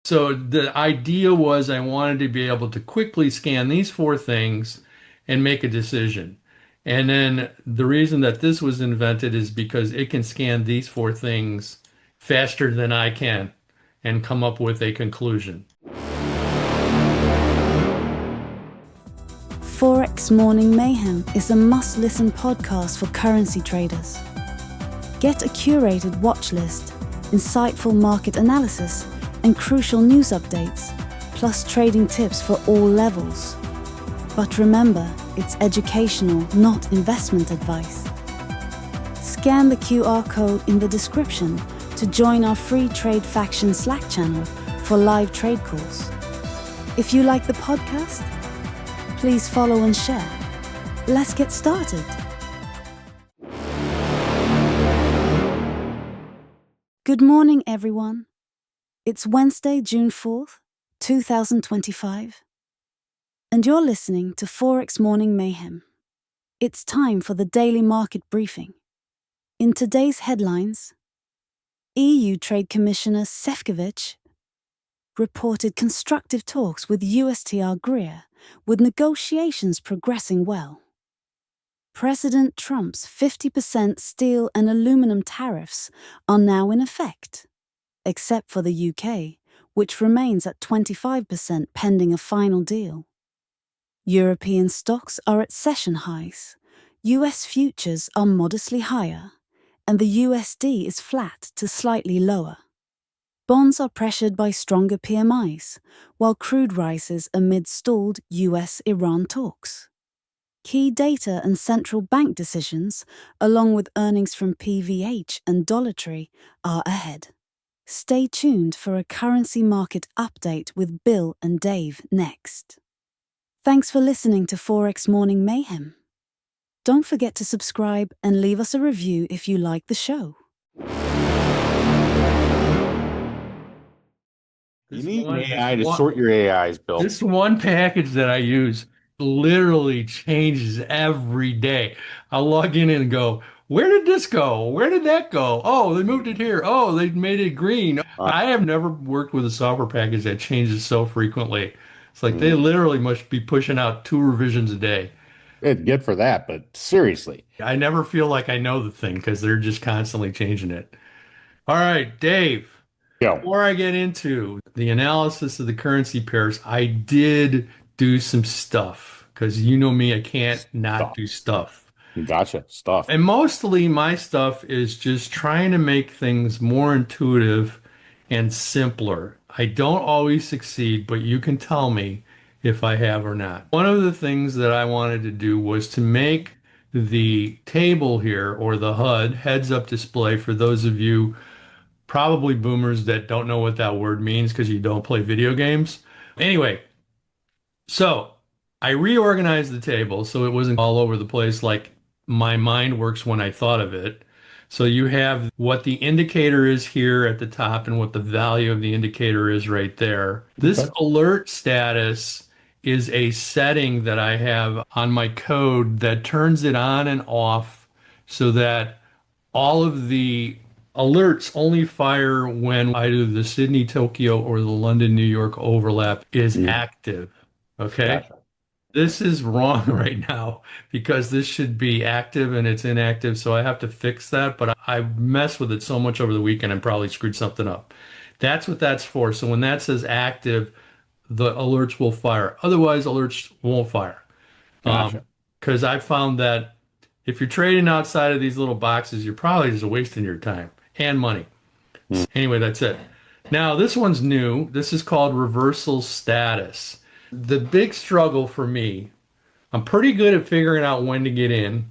So the idea was I wanted to be able to quickly scan these four things and make a decision. And then the reason that this was invented is because it can scan these four things faster than I can and come up with a conclusion. Forex Morning Mayhem is a must-listen podcast for currency traders. Get a curated watch list, insightful market analysis, and crucial news updates, plus trading tips for all levels. But remember, it's educational, not investment advice. Scan the QR code in the description to join our free Trade Faction Slack channel for live trade calls. If you like the podcast, please follow and share. Let's get started. Good morning, everyone. It's Wednesday, June 4th, 2025, and you're listening to Forex Morning Mayhem. It's time for the daily market briefing. In today's headlines, EU Trade Commissioner Šefčovič reported constructive talks with USTR Greer, with negotiations progressing well. President Trump's 50% steel and aluminum tariffs are now in effect, except for the UK, which remains at 25% pending a final deal. European stocks are at session highs, US futures are modestly higher, and the USD is flat to slightly lower. Bonds are pressured by stronger PMIs, while crude rises amid stalled US-Iran talks. Key data and central bank decisions, along with earnings from PVH and Dollartree, are ahead. Stay tuned for a currency market update with Bill and Dave next. Thanks for listening to Forex Morning Mayhem. Don't forget to subscribe and leave us a review if you like the show. You need an AI to sort your AIs, Bill. This one package that I use literally changes every day. I'll log in and go, where did this go? Where did that go? Oh, they moved it here. Oh, they made it green. I have never worked with a software package that changes so frequently. It's like they literally must be pushing out 2 revisions a day. It's good for that, but seriously. I never feel like I know the thing because they're just constantly changing it. All right, Dave. Go. Before I get into the analysis of the currency pairs, I did do some stuff because you know me, I can't not do stuff. Gotcha. Stuff. And mostly my stuff is just trying to make things more intuitive and simpler. I don't always succeed, but you can tell me if I have or not. One of the things that I wanted to do was to make the table here, or the HUD, heads up display, for those of you probably boomers that don't know what that word means because you don't play video games. Anyway, so I reorganized the table so it wasn't all over the place like my mind works when I thought of it. So you have what the indicator is here at the top and what the value of the indicator is right there. This alert status is a setting that I have on my code that turns it on and off so that all of the alerts only fire when either the Sydney, Tokyo, or the London, New York overlap is active. Okay? Gotcha. This is wrong right now because this should be active and it's inactive, so I have to fix that, but I messed with it so much over the weekend I probably screwed something up. That's what that's for. So when that says active, the alerts will fire. Otherwise, alerts won't fire. Gotcha. Because I found that if you're trading outside of these little boxes, you're probably just wasting your time and money. Anyway, that's it. Now, this one's new. This is called reversal status. The big struggle for me, I'm pretty good at figuring out when to get in.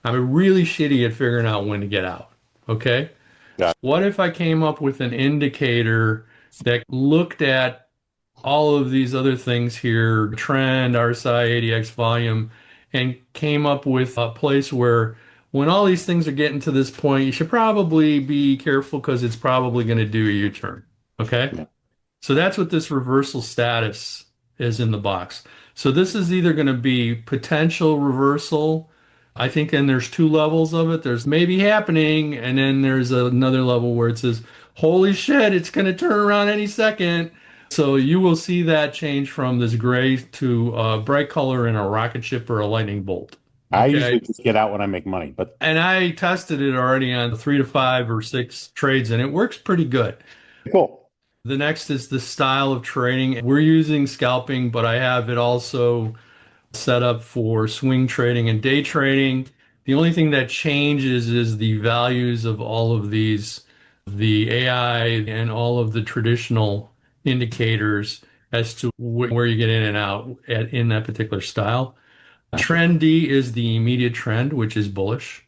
I'm really shitty at figuring out when to get out. Okay? Got it. What if I came up with an indicator that looked at all of these other things here, trend, RSI, ADX volume, and came up with a place where when all these things are getting to this point, you should probably be careful because it's probably going to do a U-turn. Okay? Yeah. So that's what this reversal status is in the box. So this is either going to be potential reversal. I think then there's 2 levels of it. There's maybe happening, and then there's another level where it says, holy shit, it's going to turn around any second. So you will see that change from this gray to a bright color in a rocket ship or a lightning bolt. I Okay. usually just get out when I make money, but And I tested it already on 3 to 5 or 6 trades, and it works pretty good. cool. The next is the style of trading. We're using scalping, but I have it also set up for swing trading and day trading. The only thing that changes is the values of all of these, the AI and all of the traditional indicators as to where you get in and out in that particular style. Gotcha. Trend D is the immediate trend, which is bullish.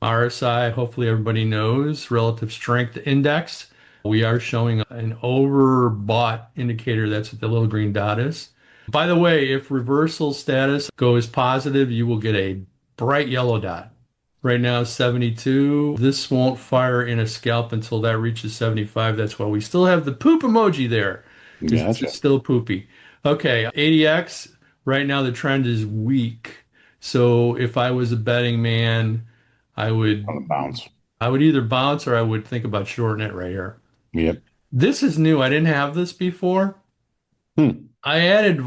RSI, hopefully everybody knows, relative strength index. We are showing an overbought indicator. That's what the little green dot is. By the way, if reversal status goes positive, you will get a bright yellow dot. Right now, 72. This won't fire in a scalp until that reaches 75. That's why we still have the poop emoji there, because it's Gotcha. still poopy. Okay, ADX, right now the trend is weak. So if I was a betting man, I would On the bounce. I would either bounce or I would think about shorting it right here. Yep. This is new. I didn't have this before. Hmm. I added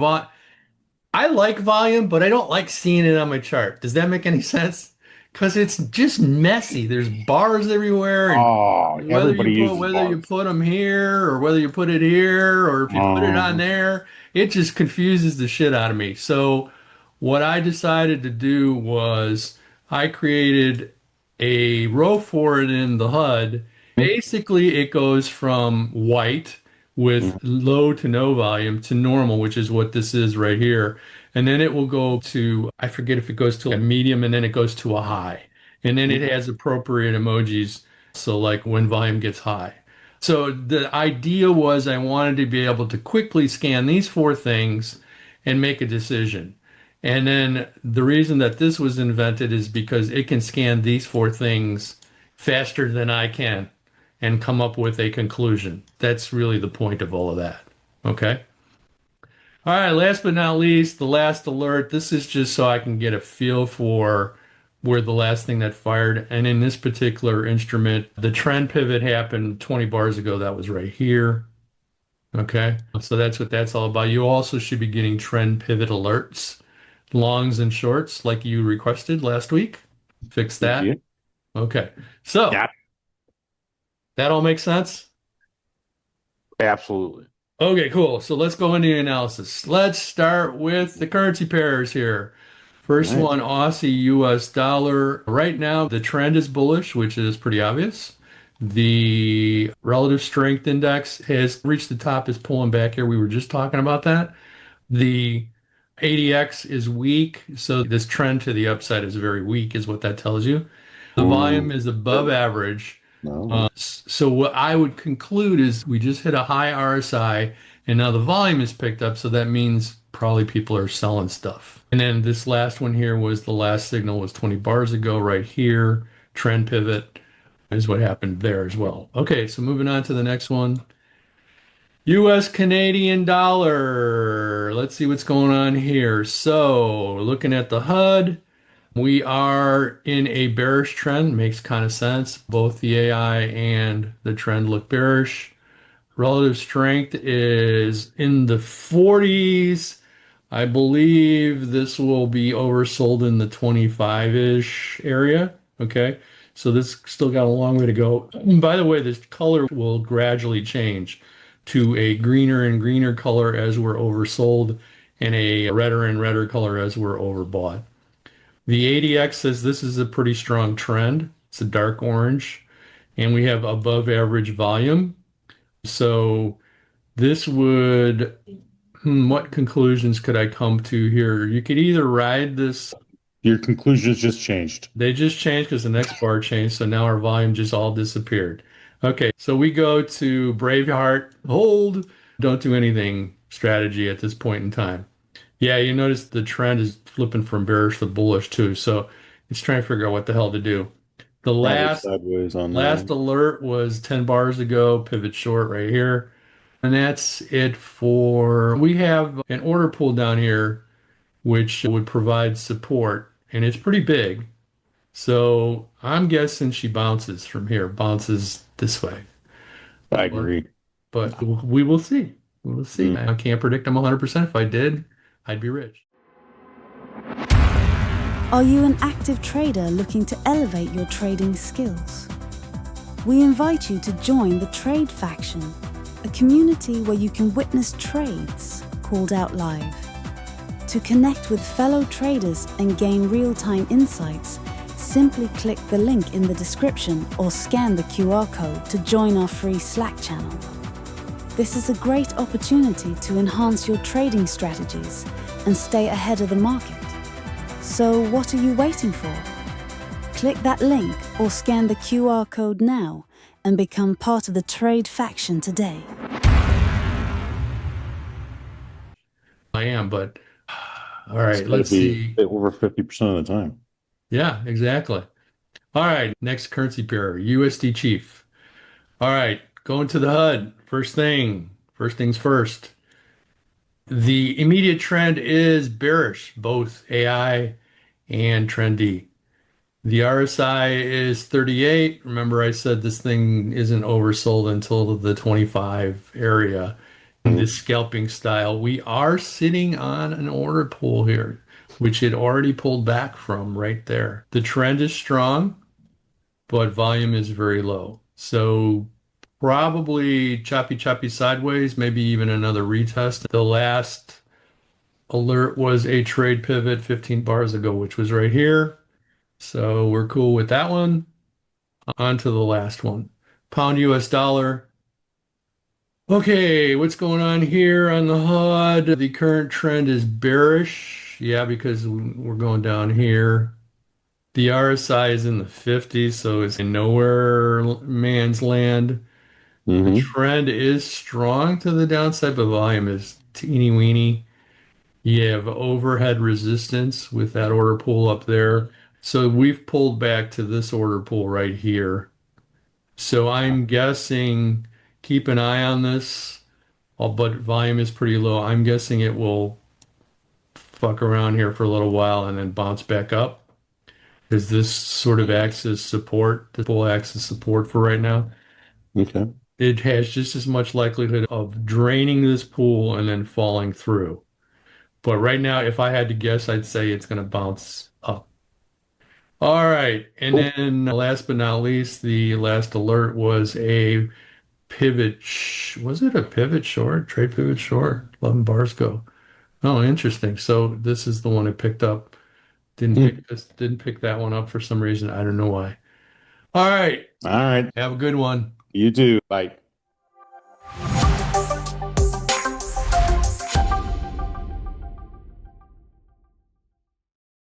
I like volume, but I don't like seeing it on my chart. Does that make any sense? Because it's just messy. There's bars everywhere, and Oh, everybody uses whether you bars. put them here or whether you put it here or if you put it on Um, there, it just confuses the shit out of me. So what I decided to do was I created a row for it in the HUD. Basically, it goes from white with low to no volume to normal, which is what this is right here. And then it will go to, I forget if it goes to a medium and then it goes to a high. And then it has appropriate emojis. So, like when volume gets high. So, the idea was I wanted to be able to quickly scan these four things and make a decision. And then the reason that this was invented is because it can scan these four things faster than I can and come up with a conclusion. That's really the point of all of that. Okay. All right. Last but not least, the last alert. This is just so I can get a feel for where the last thing that fired. And in this particular instrument, the trend pivot happened 20 bars ago. That was right here. Okay. So that's what that's all about. You also should be getting trend pivot alerts, longs and shorts, like you requested last week. Fix that. yeah. Okay. So Yeah, that all makes sense? absolutely. Okay, cool. So let's go into the analysis. Let's start with the currency pairs here. All First right. one, Aussie US dollar. Right now, the trend is bullish, which is pretty obvious. The relative strength index has reached the top, is pulling back here. We were just talking about that. The ADX is weak, so this trend to the upside is very weak, is what that tells you. The volume Mm, is above average. no. So what I would conclude is we just hit a high RSI and now the volume is picked up. So that means probably people are selling stuff. And then this last one here was the last signal was 20 bars ago right here. Trend pivot is what happened there as well. Okay, so moving on to the next one. US Canadian dollar. Let's see what's going on here. So looking at the HUD. We are in a bearish trend, makes kind of sense. Both the AI and the trend look bearish. Relative strength is in the 40s. I believe this will be oversold in the 25-ish area. Okay. So this still got a long way to go. By the way, this color will gradually change to a greener and greener color as we're oversold and a redder and redder color as we're overbought. The ADX says this is a pretty strong trend. It's a dark orange, and we have above average volume. So this would, what conclusions could I come to here? You could either ride this, Your conclusions just changed. they just changed because the next bar changed, so now our volume just all disappeared. Okay, so we go to Braveheart, hold, don't do anything strategy at this point in time. Yeah, you notice the trend is flipping from bearish to bullish too. So it's trying to figure out what the hell to do. The Probably last sideways on that last one. alert was 10 bars ago, pivot short right here. And that's it for we have an order pool down here which would provide support and it's pretty big. So I'm guessing she bounces from here, bounces this way. I But agree. but we will see. We'll see. I can't predict them 100%. If I did, I'd be rich. Are you an active trader looking to elevate your trading skills? We invite you to join the Trade Faction, a community where you can witness trades called out live. To connect with fellow traders and gain real-time insights, simply click the link in the description or scan the QR code to join our free Slack channel. This is a great opportunity to enhance your trading strategies and stay ahead of the market. So what are you waiting for? Click that link or scan the QR code now and become part of the Trade Faction today. I am, but all right, let's see. Over 50% of the time. Yeah, exactly. All right, next currency pair, USD Chief. All right, going to the HUD. First things first. The immediate trend is bearish, both AI and trendy. The RSI is 38. Remember, I said this thing isn't oversold until the 25 area in this scalping style. We are sitting on an order pool here, which it already pulled back from right there. The trend is strong, but volume is very low. So probably choppy sideways, maybe even another retest. The last alert was a trade pivot 15 bars ago, which was right here. So we're cool with that one. On to the last one. Pound US dollar. Okay, what's going on here on the HUD? The current trend is bearish. Yeah, because we're going down here. The RSI is in the 50s, so it's in nowhere man's land. The trend is strong to the downside, but volume is teeny weeny. You have overhead resistance with that order pool up there. So we've pulled back to this order pool right here. So I'm guessing, keep an eye on this, but volume is pretty low. I'm guessing it will fuck around here for a little while and then bounce back up. Because this sort of acts as support, the pool acts as support for right now. Okay. It has just as much likelihood of draining this pool and then falling through. But right now, if I had to guess, I'd say it's going to bounce up. All right. And then last but not least, the last alert was a pivot. Was it a pivot short? Trade pivot short? 11 bars go. Oh, interesting. So this is the one I picked up. Didn't pick that one up for some reason. I don't know why. All right. All right. Have a good one. You too. Bye.